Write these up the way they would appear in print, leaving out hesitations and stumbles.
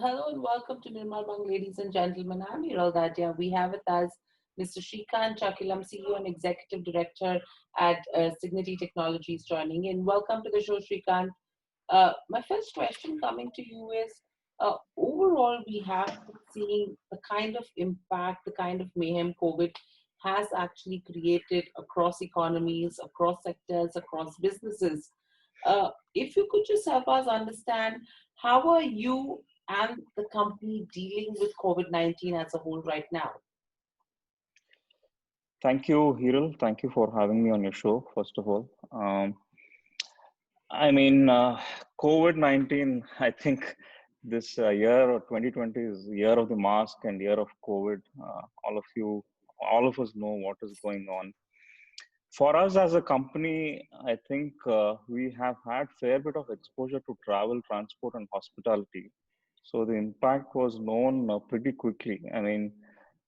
Hello and welcome to Nirmal, ladies and gentlemen. I'm Hiral Dadia. We have with us Mr. Srikanth, Chakkilam, CEO and Executive Director at Cigniti Technologies, joining in. Welcome to the show, Srikanth. My first question coming to you is overall, we have been seeing the kind of impact, the kind of mayhem COVID has actually created across economies, across sectors, across businesses. If you could just help us understand how are you and the company dealing with COVID-19 as a whole right now? Thank you, Hiral. Thank you for having me on your show, first of all. I mean, COVID-19, I think this year of 2020 is year of the mask and year of COVID. All of us know what is going on. For us as a company, I think we have had fair bit of exposure to travel, transport, and hospitality. So the impact was known pretty quickly. I mean,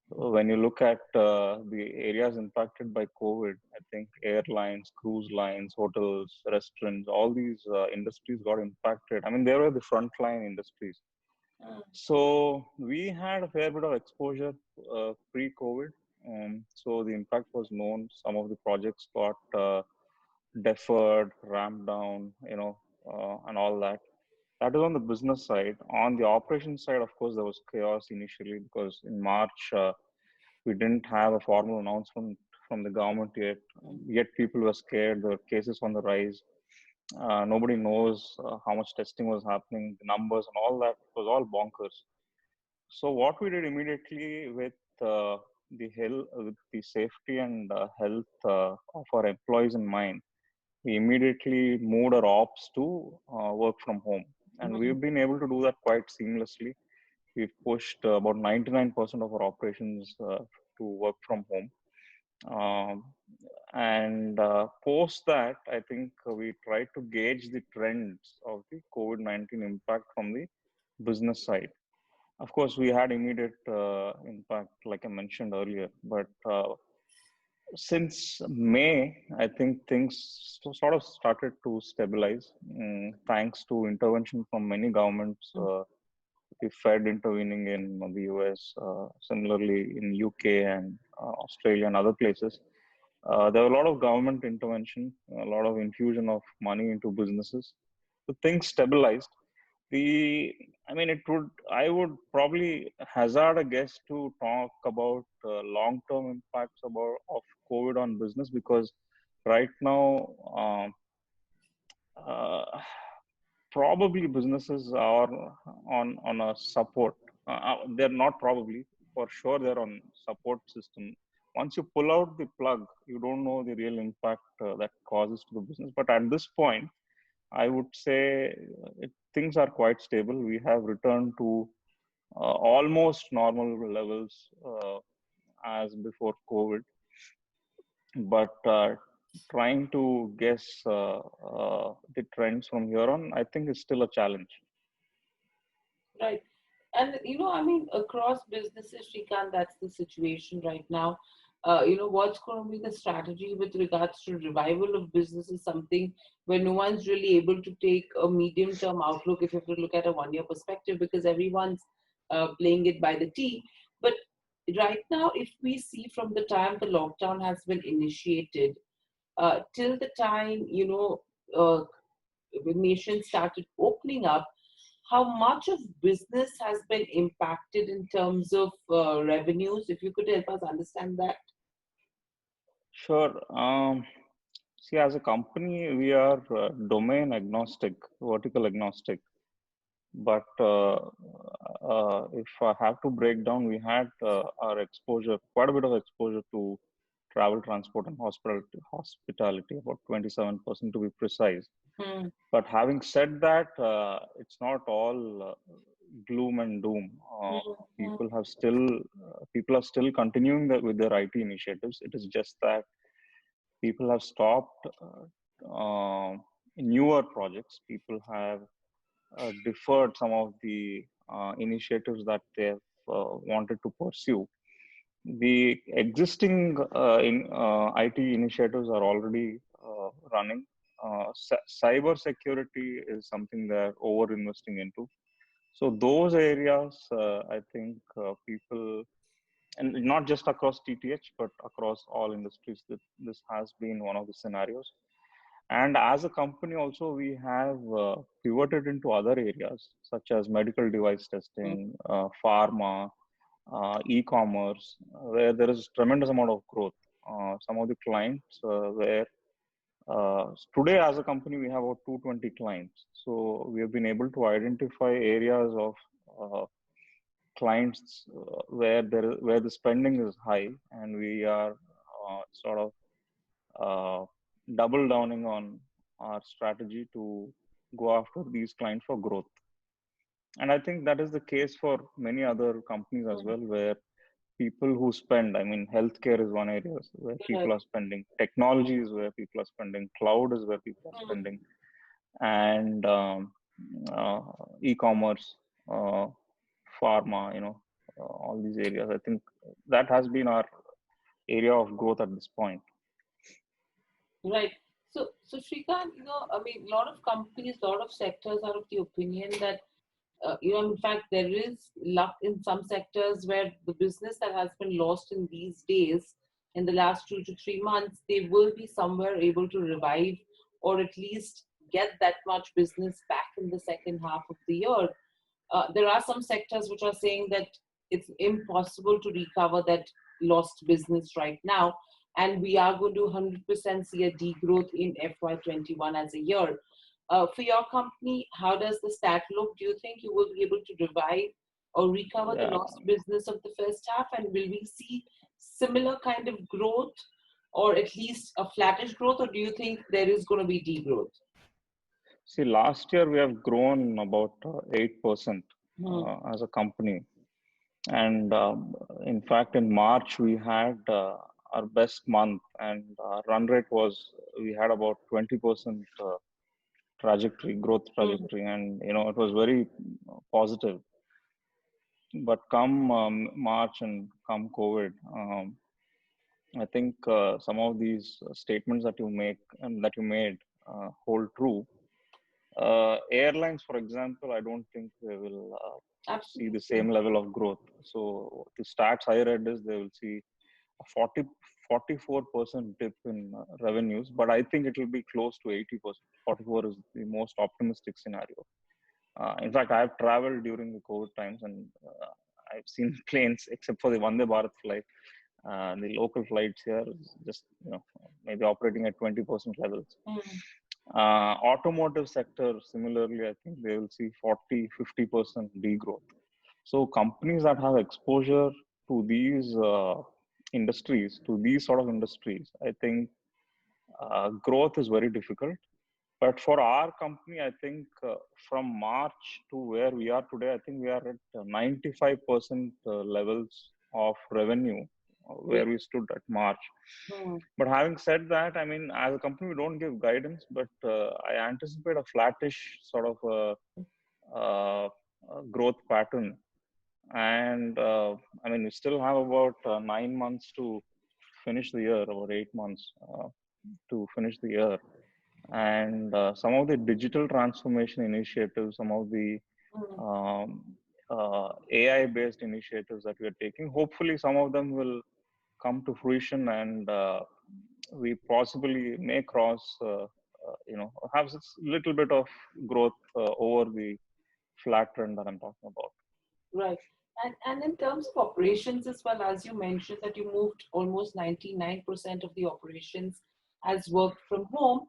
when you look at the areas impacted by COVID, I think airlines, cruise lines, hotels, restaurants, all these industries got impacted. I mean, they were the frontline industries. Mm. So we had a fair bit of exposure pre-COVID. So the impact was known. Some of the projects got deferred, ramped down, and all that. That is on the business side. On the operations side, of course, there was chaos initially because in March, we didn't have a formal announcement from the government yet. Yet people were scared. There were cases on the rise. Nobody knows how much testing was happening, the numbers and all that. It was all bonkers. So what we did immediately with the safety and health of our employees in mind, we immediately moved our ops to work from home, and Mhm. we've been able to do that quite seamlessly. We've pushed about 99% of our operations to work from home. Um, and post that, I think we tried to gauge the trends of the COVID-19 impact from the business side. Of course, we had immediate impact, like I mentioned earlier, but since May, I think things sort of started to stabilize, thanks to intervention from many governments. The Fed intervening in the US, similarly in UK and Australia and other places. There were a lot of government intervention, a lot of infusion of money into businesses. So things stabilized. The, I mean, I would probably hazard a guess to talk about long-term impacts of COVID on business because right now, uh, probably businesses are on a support. They're not probably, for sure they're on support system. Once you pull out the plug, you don't know the real impact that causes to the business. But at this point, I would say things are quite stable. We have returned to almost normal levels as before COVID, but trying to guess the trends from here on, I think is still a challenge. Right. And, I mean, across businesses, Shrikant, that's the situation right now. What's going to be the strategy with regards to revival of business is something where no one's really able to take a medium term outlook if you have to look at a 1 year perspective because everyone's playing it by the T. But right now, if we see from the time the lockdown has been initiated till the time, the nation started opening up, how much of business has been impacted in terms of revenues? If you could help us understand that. Sure. See, as a company, we are domain agnostic, vertical agnostic. But if I have to break down, we had our exposure, quite a bit of exposure to travel, transport, and hospitality, about 27% to be precise. Hmm. But having said that, it's not all gloom and doom. Hmm. People are still continuing with their IT initiatives. It is just that people have stopped newer projects. People have deferred some of the initiatives that they have wanted to pursue. The existing IT initiatives are already running. Cyber security is something they're over investing into. So those areas, I think people, and not just across TTH, but across all industries, that this has been one of the scenarios. And as a company, also we have pivoted into other areas such as medical device Mm, testing, pharma, e-commerce, where there is tremendous amount of growth. Some of the clients where today as a company we have about 220 clients. So we have been able to identify areas of clients where the spending is high, and we are sort of uh, double downing on our strategy to go after these clients for growth. And I think that is the case for many other companies as mm, well, where people who spend, I mean, healthcare is one area where right. people are spending, technology is where people are spending, cloud is where people are Mm, spending, and uh, e-commerce, pharma, all these areas. I think that has been our area of growth at this point. right. So Srikanth, I mean, a lot of companies, a lot of sectors are of the opinion that in fact, there is luck in some sectors where the business that has been lost in these days, in the last 2 to 3 months, they will be somewhere able to revive or at least get that much business back in the second half of the year. There are some sectors which are saying that it's impossible to recover that lost business right now, and we are going to 100% see a degrowth in FY21 as a year. For your company, how does the stat look? Do you think you will be able to revive or recover the Yeah. lost business of the first half? And will we see similar kind of growth or at least a flattish growth, or do you think there is going to be degrowth? See, last year we have grown about 8% Hmm. as a company. And in fact, in March, we had our best month, and our run rate was, we had about 20% growth Hmm. trajectory. And, it was very positive. But come March and come COVID, I think some of these statements that you make and that you made hold true. Airlines, for example, I don't think they will see the Absolutely. same level of growth. So the stats I read is they will see a 44% dip in revenues, but I think it will be close to 80%. 44 is the most optimistic scenario. In fact, I have traveled during the COVID times, and I've seen planes, except for the Vande Bharat flight. The local flights here is just, maybe operating at 20% levels. Hmm. Automotive sector, similarly, I think they will see 40-50% degrowth. So companies that have exposure to these industries, to these sort of industries, I think growth is very difficult. But for our company, I think from March to where we are today, I think we are at 95% levels of revenue where Great. we stood at March. Hmm. But having said that, I mean, as a company, we don't give guidance, but I anticipate a flattish sort of growth pattern. And I mean, we still have about 9 months to finish the year, or 8 months to finish the year. And some of the digital transformation initiatives, some of the Hmm. um, AI based initiatives that we are taking, hopefully, some of them will come to fruition, and we possibly may cross, have a little bit of growth over the flat trend that I'm talking about. Right. And in terms of operations as well, as you mentioned that you moved almost 99% of the operations as worked from home,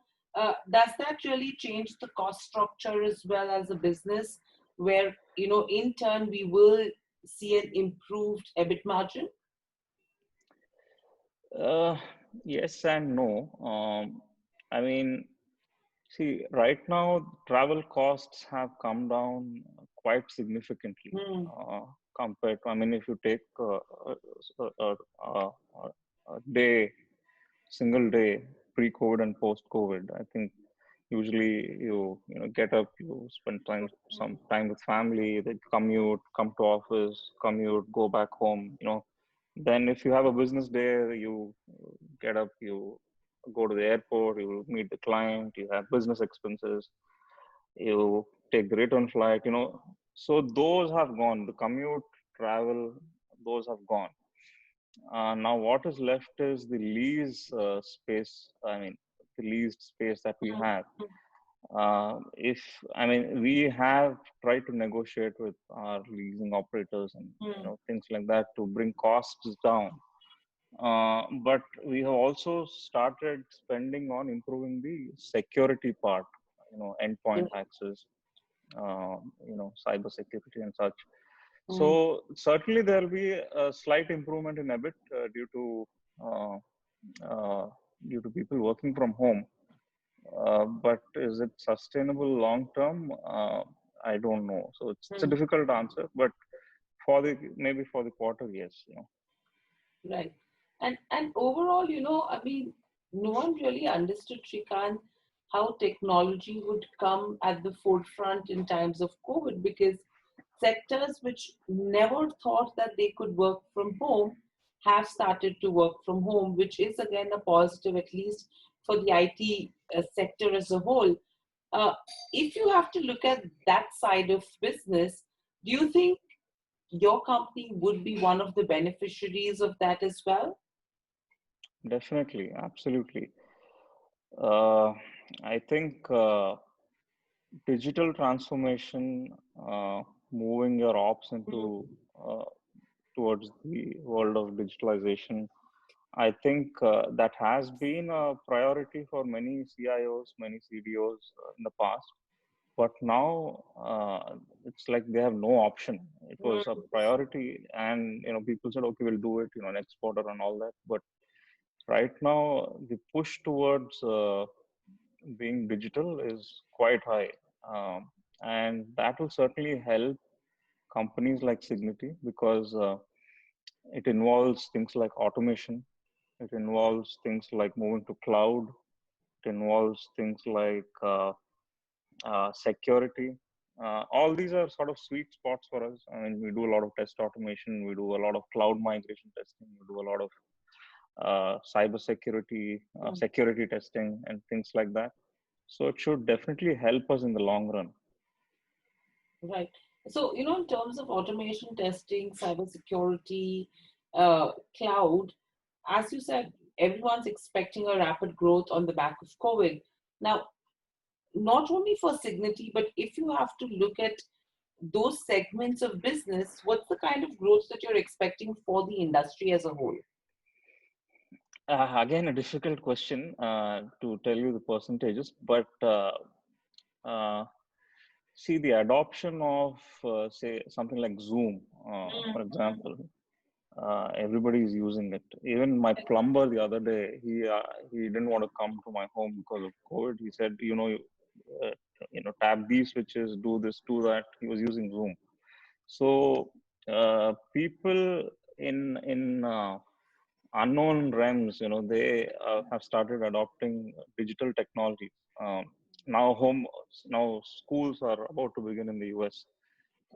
does that really change the cost structure as well as a business where, in turn we will see an improved EBIT margin? Uh, yes and no. I mean, see, right now, travel costs have come down quite significantly Hmm. compared to, I mean, if you take a, a, a, a day, single day, pre-COVID and post-COVID, I think usually you get up, you spend some time with family, they commute, come to office, commute, go back home. Then if you have a business day, you get up, you go to the airport, you meet the client, you have business expenses, you take the return flight. So those have gone. The commute, travel, those have gone. Now, what is left is the lease space. I mean, the leased space that we have. If I mean, we have tried to negotiate with our leasing operators and Mm, things like that to bring costs down. But we have also started spending on improving the security part. Endpoint mm, access, cyber security and such. mm, So certainly there will be a slight improvement in EBIT uh, uh, due to people working from home. But is it sustainable long term? I don't know. So it's a mm. difficult answer. But for the maybe for the quarter, yes. Right. And overall, I mean, no one really understood, Shrikant, how technology would come at the forefront in times of COVID, because sectors which never thought that they could work from home have started to work from home, which is again a positive, at least for the IT sector as a whole. Uh, if you have to look at that side of business, do you think your company would be one of the beneficiaries of that as well? Definitely, absolutely. Uh, I think digital transformation, moving your ops into Mm, uh, towards the world of digitalization. I think that has been a priority for many CIOs, many CDOs in the past. But now it's like they have no option. It was a mm, priority, and people said, "Okay, we'll do it," next quarter and all that. But right now, the push towards being digital is quite high, and that will certainly help companies like Cigniti because it involves things like automation. It involves things like moving to cloud. It involves things like security. All these are sort of sweet spots for us. I mean, we do a lot of test automation. We do a lot of cloud migration testing. We do a lot of cyber security, mm. security testing, and things like that. So it should definitely help us in the long run. Right. So, in terms of automation testing, cybersecurity, cloud, as you said, everyone's expecting a rapid growth on the back of COVID. Now, not only for Signity, but if you have to look at those segments of business, what's the kind of growth that you're expecting for the industry as a whole? Again, a difficult question to tell you the percentages, but uh, see the adoption of, say, something like Zoom, for Mm, example. Everybody is using it. Even my plumber the other day, he didn't want to come to my home because of COVID. He said, uh, tap these switches, do this, do that. He was using Zoom. So people in unknown realms, they have started adopting digital technologies. Um, now schools are about to begin in the US,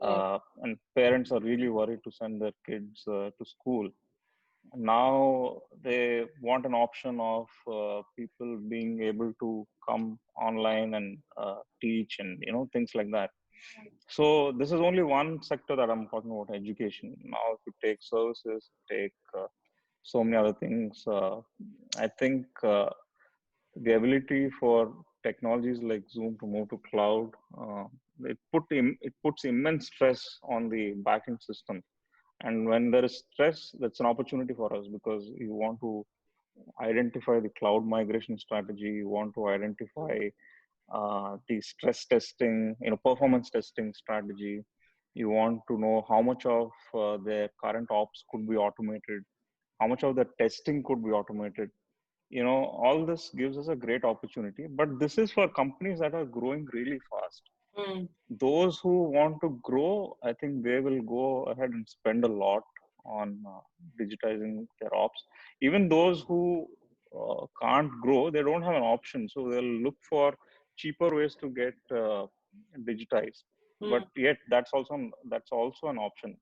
right. and parents are really worried to send their kids to school. Now they want an option of people being able to come online and teach and things like that. So this is only one sector that I'm talking about, education. Now if you take services, take so many other things, I think the ability for technologies like Zoom to move to cloud, it puts immense stress on the backend system. And when there is stress, that's an opportunity for us because you want to identify the cloud migration strategy. You want to identify the stress testing, performance testing strategy. You want to know how much of their current ops could be automated, how much of the testing could be automated. All this gives us a great opportunity. But this is for companies that are growing really fast. Mm, Those who want to grow, I think they will go ahead and spend a lot on digitizing their ops. Even those who can't grow, they don't have an option, so they'll look for cheaper ways to get digitized. But mm, yet, that's also an option.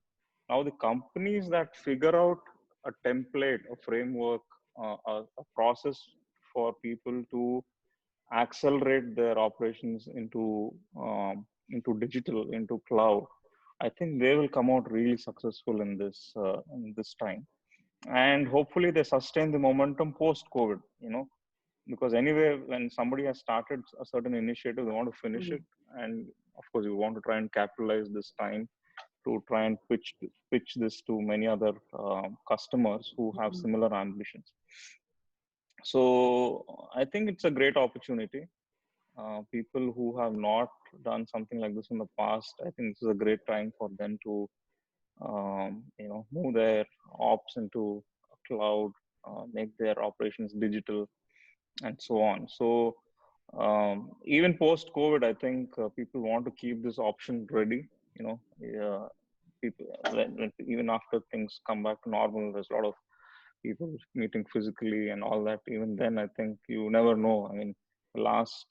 Now, the companies that figure out a template, a framework, a process for people to accelerate their operations into digital, into cloud. I think they will come out really successful in this time, and hopefully they sustain the momentum post COVID. Because anyway, when somebody has started a certain initiative, they want to finish Mm, it, and of course, you want to try and capitalize this time to try and pitch this to many other customers who have mm, similar ambitions. So I think it's a great opportunity. People who have not done something like this in the past, I think this is a great time for them to move their ops into cloud, make their operations digital, and so on. So even post COVID, I think people want to keep this option ready. People even after things come back to normal, there's a lot of people meeting physically and all that. Even then, I think you never know. I mean, the last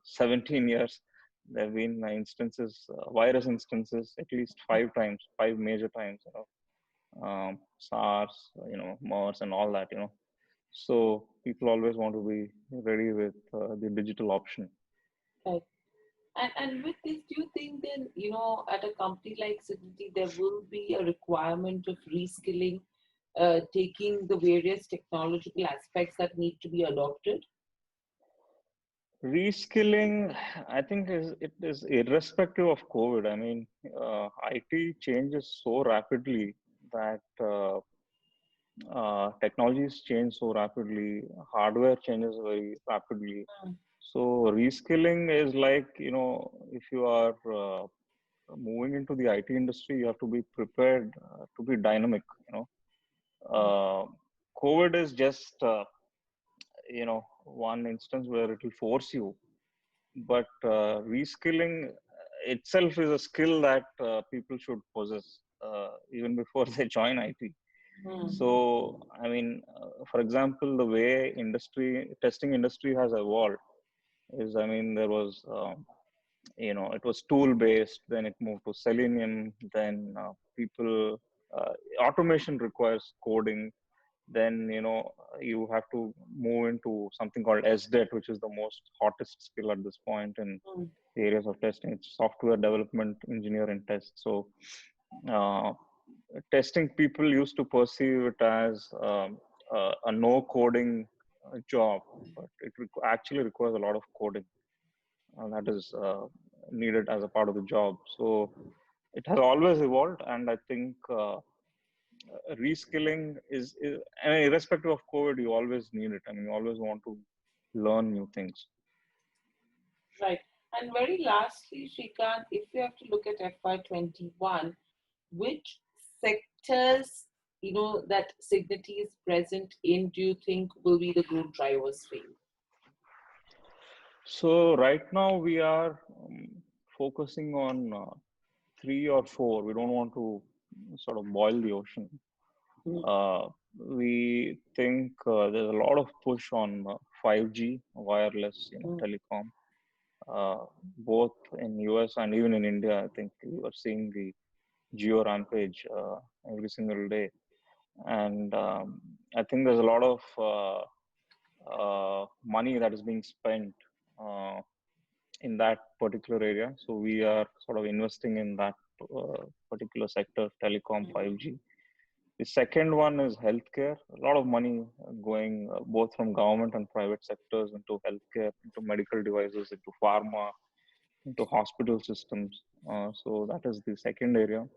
17 years, there have been instances, virus instances, at least 5 times, 5 major times. SARS, MERS, and all that. So people always want to be ready with the digital option. right. And with this, do you think then, at a company like Cigniti, there will be a requirement of reskilling, taking the various technological aspects that need to be adopted? Reskilling, I think it is irrespective of COVID. I mean, IT changes so rapidly that technologies change so rapidly, hardware changes very rapidly. Mm, So reskilling is like, if you are moving into the IT industry, you have to be prepared to be dynamic. mm, Uh, COVID is just, one instance where it will force you, but reskilling itself is a skill that people should possess even before they join IT. mm, So, I mean, for example, the way testing industry has evolved is, I mean, there was, it was tool based, then it moved to Selenium, then uh, automation requires coding, then, you have to move into something called SDET, which is the most hottest skill at this point in mm, the areas of testing. It's software development, engineer, and test. So, uh, testing people used to perceive it as a no coding job, but it actually requires a lot of coding that is needed as a part of the job. So it has always evolved, and I think reskilling is I mean, irrespective of COVID, you always need it. I mean, you always want to learn new things. right. And very lastly, Srikanth, if we have to look at FY21, which sectors, that Cigniti is present in, do you think will be the growth drivers for you? So right now we are focusing on three or four. We don't want to sort of boil the ocean. Mm, Uh, we think there's a lot of push on 5G wireless, mm, telecom, both in US and even in India. I think you are seeing the geo rampage every single day, and I think there's a lot of money that is being spent in that particular area. So we are sort of investing in that particular sector, telecom, mm, 5G. The second one is healthcare. A lot of money going both from government and private sectors into healthcare, into medical devices, into pharma, into hospital systems. So that is the second area.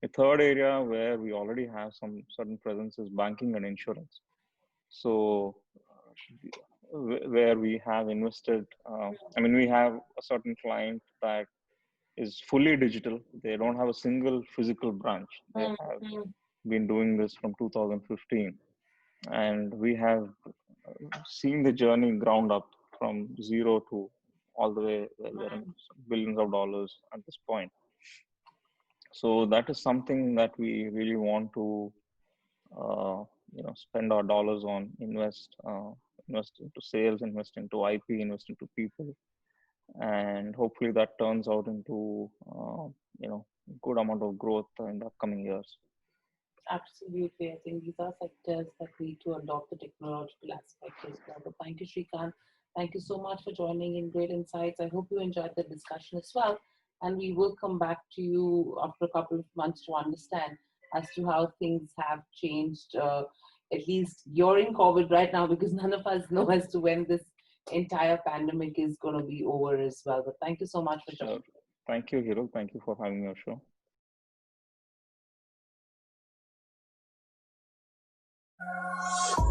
The third area where we already have some certain presence is banking and insurance. So where we have invested, I mean, we have a certain client that is fully digital. They don't have a single physical branch. They mm, have mm, been doing this from 2015, and we have seen the journey ground up from zero to all the way where they're in mm. billions of dollars at this point. So that is something that we really want to spend our dollars on, invest into sales, invest into IP, invest into people, and hopefully that turns out into good amount of growth in the upcoming years. Absolutely. I think these are sectors that need to adopt the technological aspect as well. But thank you, Srikanth. Thank you so much for joining in. Great insights. I hope you enjoyed the discussion as well. and we will come back to you after a couple of months to understand as to how things have changed. At least you're in COVID right now because none of us know as to when this entire pandemic is going to be over as well. But thank you so much for Sure. joining. Thank you, Hiral. Thank you for having me on your show.